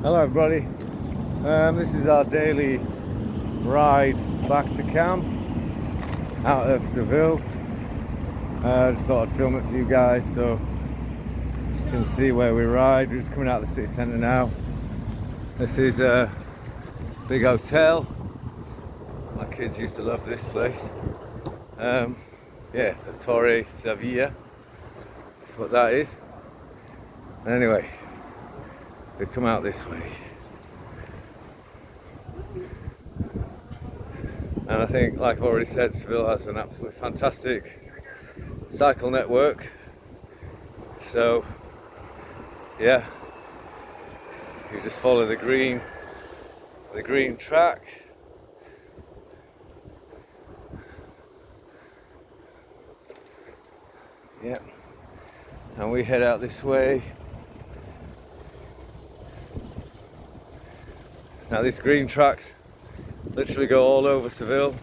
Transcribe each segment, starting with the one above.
Hello everybody, this is our daily ride back to camp out of Seville. I just thought I'd film it for you guys so you can see where we ride. We're just coming out of the city centre now. This is a big hotel. My kids used to love this place. Yeah, the Torre Sevilla, that's what that is. Anyway, we come out this way. And I think, like I've already said, Seville has an absolutely fantastic cycle network. So, yeah, you just follow the green track. Yeah, and we head out this way. Now these green tracks literally go all over Seville,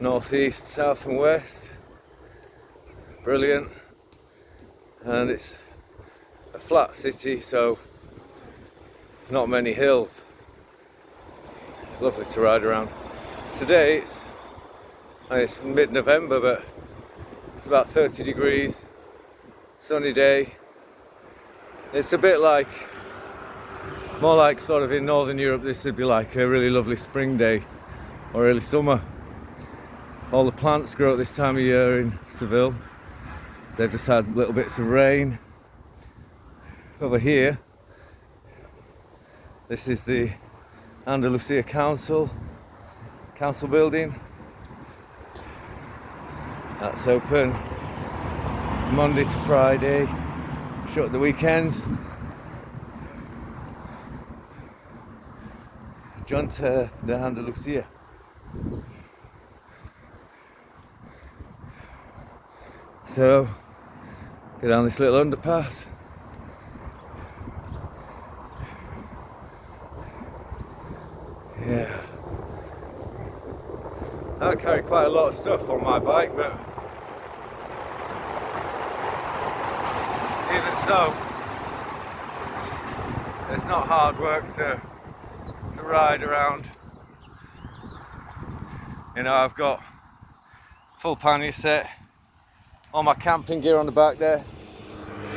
northeast, south and west. Brilliant. And it's a flat city, so not many hills. It's lovely to ride around. Today it's mid-November, but it's about 30 degrees, sunny day. It's a bit like, more like sort of in Northern Europe, this would be like a really lovely spring day or early summer. All the plants grow at this time of year in Seville. So they've just had little bits of rain. Over here, this is the Andalusia Council building. That's open Monday to Friday, shut at the weekends. Junta de Andalusia. So, go down this little underpass. Yeah. I carry quite a lot of stuff on my bike, but even so, it's not hard work to ride around. You know, I've got full pannier set, all my camping gear on the back there,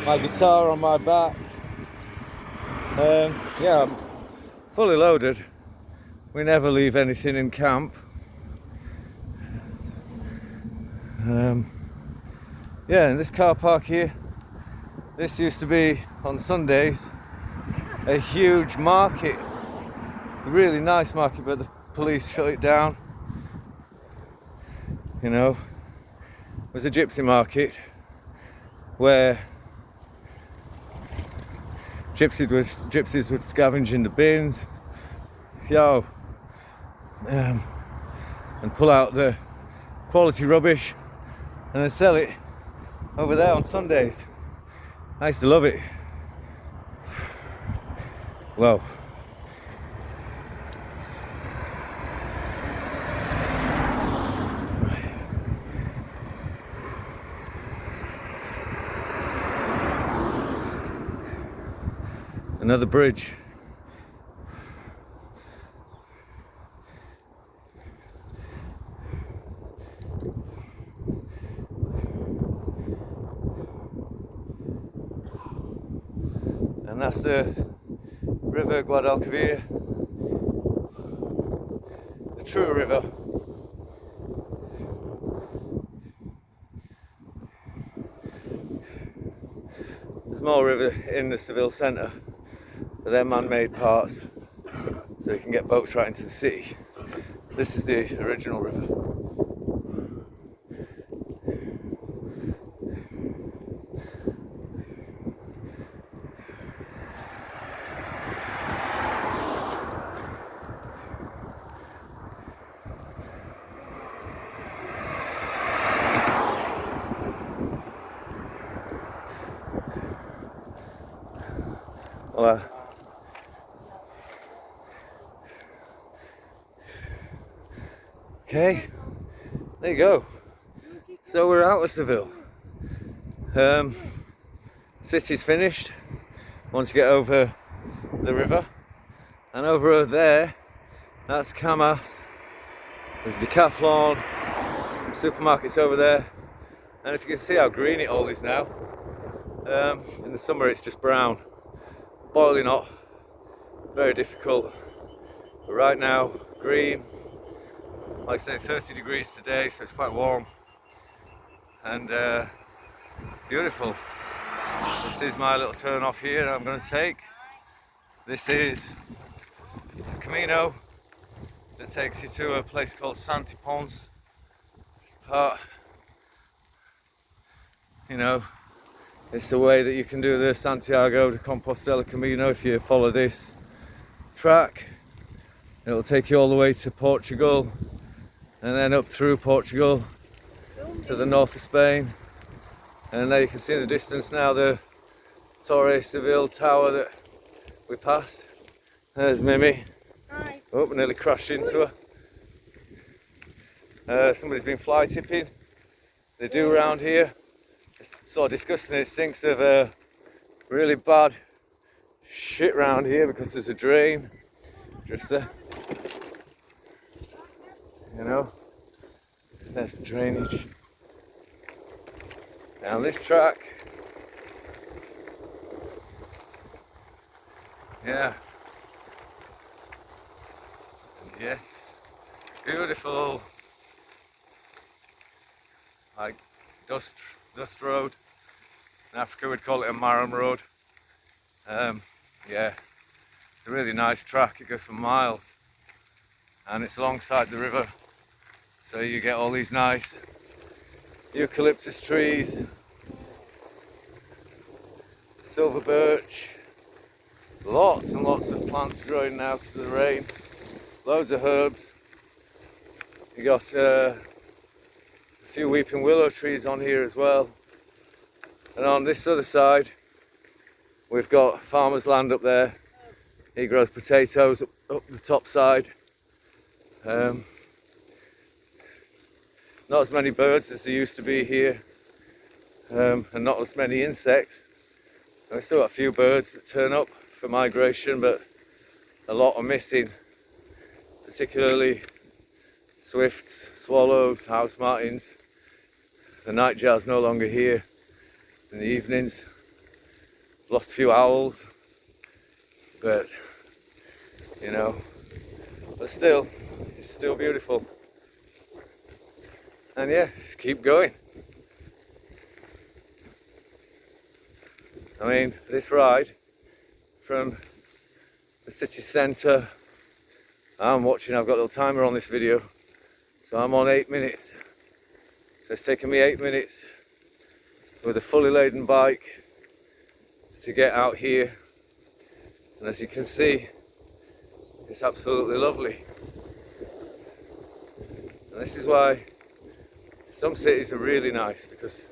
my guitar on my back. Yeah, I'm fully loaded. We never leave anything in camp. Yeah, in this car park here, this used to be on Sundays a huge market, a really nice market, but the police shut it down. You know, it was a gypsy market where gypsies would scavenge in the bins, and pull out the quality rubbish and then sell it over there on Sundays. I used to love it. Whoa. Another bridge. And that's the River Guadalquivir, the true river. There's more river in the Seville centre, but they're man-made parts, so you can get boats right into the city. This is the original river. Well, okay, there you go. So we're out of Seville. City's finished once you get over the river. And over there, that's Camas. There's Decathlon, some supermarkets over there. And if you can see how green it all is now, in the summer it's just brown, boiling hot, very difficult. But right now, green, like I say, 30 degrees today, so it's quite warm and beautiful. This is my little turn off here I'm going to take. This is a Camino that takes you to a place called Santi Pons. It's part, you know, it's the way that you can do the Santiago de Compostela Camino if you follow this track. It'll take you all the way to Portugal and then up through Portugal to the north of Spain. And there you can see in the distance now the Torre Seville tower that we passed. There's Mimi. Hi. Oh, we nearly crashed into her. Somebody's been fly tipping. They do around here. It's sort of disgusting. It stinks of really bad shit round here because there's a drain just there. You know, there's the drainage. Down this track. Yeah. Yes. Beautiful. Like dust road. In Africa we'd call it a marram road. Yeah. It's a really nice track. It goes for miles. And it's alongside the river. So you get all these nice eucalyptus trees, silver birch, lots and lots of plants growing now because of the rain, loads of herbs. You got a few weeping willow trees on here as well. And on this other side, we've got farmer's land up there. He grows potatoes up the top side. Not as many birds as there used to be here, and not as many insects. We've still got a few birds that turn up for migration, but a lot are missing, particularly swifts, swallows, house martins. The nightjar's no longer here in the evenings. We've lost a few owls, but you know, but still, it's still beautiful. And yeah, just keep going. I mean, this ride from the city centre, I've got a little timer on this video, so I'm on 8 minutes. So it's taken me 8 minutes with a fully laden bike to get out here. And as you can see, it's absolutely lovely. And this is why some cities are really nice, because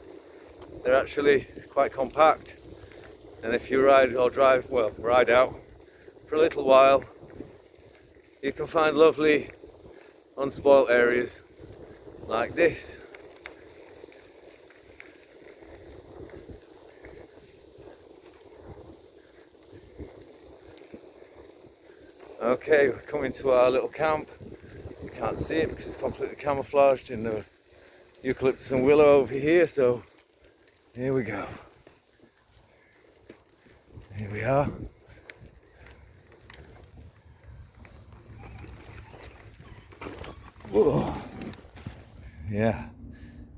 they're actually quite compact, and if you ride out for a little while, you can find lovely unspoilt areas like this. Okay, we're coming to our little camp. You can't see it because it's completely camouflaged in the eucalyptus and willow over here, so here we go. Here we are. Whoa. Yeah,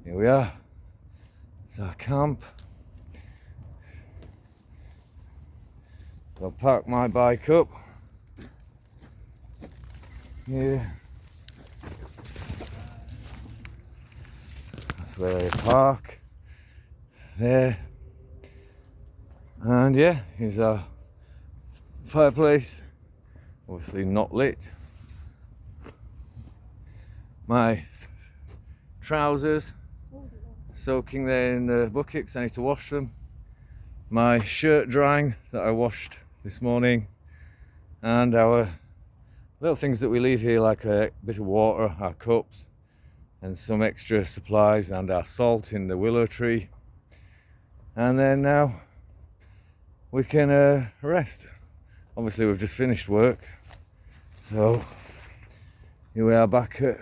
here we are. It's our camp. I'll park my bike up here. Where I park there, and yeah, here's our fireplace, obviously not lit. My trousers soaking there in the bucket because I need to wash them. My shirt drying that I washed this morning, and our little things that we leave here, like a bit of water, our cups, and some extra supplies, and our salt in the willow tree. And then now we can rest obviously we've just finished work, so here we are back at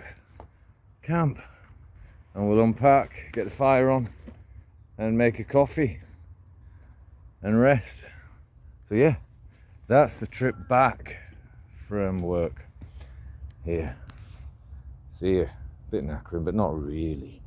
camp, and we'll unpack, get the fire on, and make a coffee and rest. So yeah, that's the trip back from work here. See you. Bit knackering, but not really.